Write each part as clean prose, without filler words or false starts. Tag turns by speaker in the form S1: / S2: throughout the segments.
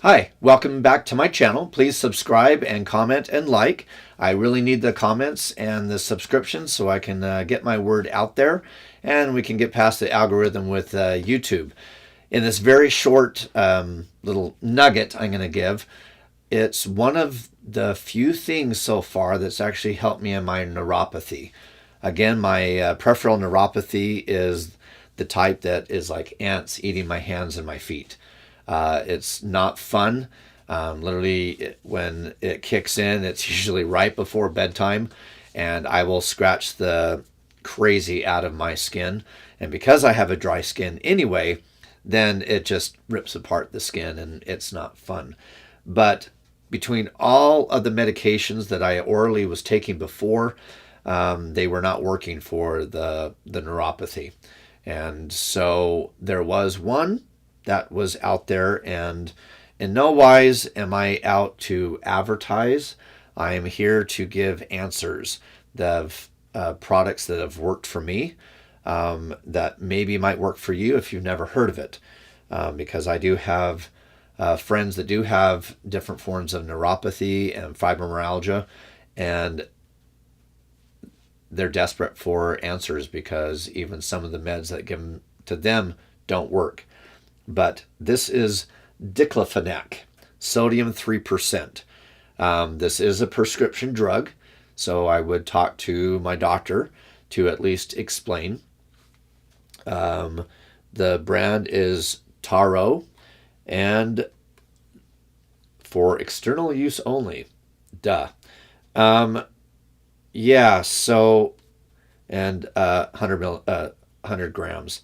S1: Hi, welcome back to my channel. Please subscribe and comment and like. I really need the comments and the subscriptions so I can get my word out there and we can get past the algorithm with YouTube. In this very short little nugget I'm going to give, it's one of the few things so far that's actually helped me in my neuropathy. Again, my peripheral neuropathy is the type that is like ants eating my hands and my feet. It's not fun. Literally, when it kicks in, it's usually right before bedtime, and I will scratch the crazy out of my skin. And because I have a dry skin anyway, then it just rips apart the skin, and it's not fun. But between all of the medications that I orally was taking before, they were not working for the neuropathy. And so there was one that was out there, and in no wise am I out to advertise. I am here to give answers of products that have worked for me, that maybe might work for you if you've never heard of it, because I do have friends that do have different forms of neuropathy and fibromyalgia, and they're desperate for answers because even some of the meds that give to them don't work. But this is Diclofenac Sodium 3%. This is a prescription drug, so I would talk to my doctor to at least explain. The brand is Taro, and for external use only. Duh. Yeah, so, and 100 grams.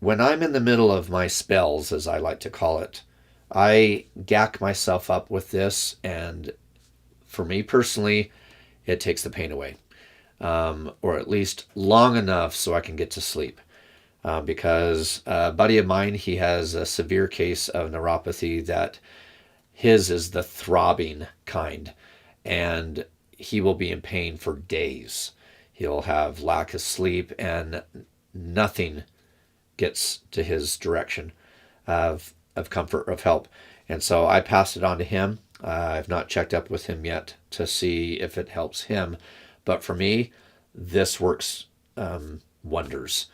S1: When I'm in the middle of my spells, as I like to call it, I gack myself up with this, and for me personally, it takes the pain away, or at least long enough so I can get to sleep. Because a buddy of mine, he has a severe case of neuropathy that his is the throbbing kind, and he will be in pain for days. He'll have lack of sleep, and nothing gets to his direction of comfort, of help. And so I passed it on to him. I've not checked up with him yet to see if it helps him. But for me, this works wonders.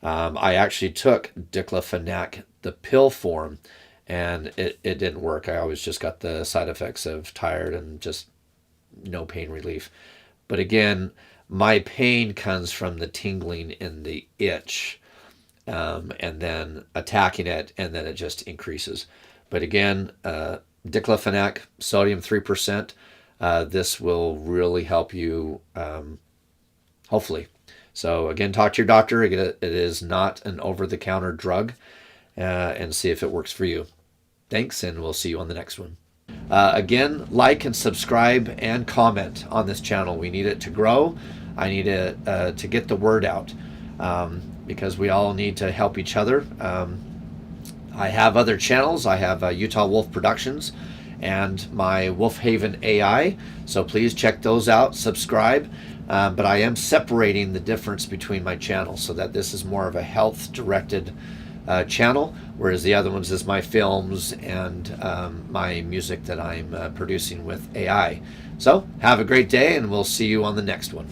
S1: I actually took Diclofenac, the pill form, and it didn't work. I always just got the side effects of tired and just no pain relief. But again, my pain comes from the tingling in the itch, and then attacking it, and then it just increases. But again, Diclofenac Sodium 3%, this will really help you, hopefully. So again, talk to your doctor. It is not an over-the-counter drug, and see if it works for you. Thanks, and we'll see you on the next one. Again, like and subscribe and comment on this channel. We need it to grow. I need it to get the word out, because we all need to help each other. I have other channels. I have Utah Wolf Productions and my Wolf Haven AI, so please check those out, subscribe. But I am separating the difference between my channels so that this is more of a health-directed channel, whereas the other ones is my films and my music that I'm producing with AI. So have a great day, and we'll see you on the next one.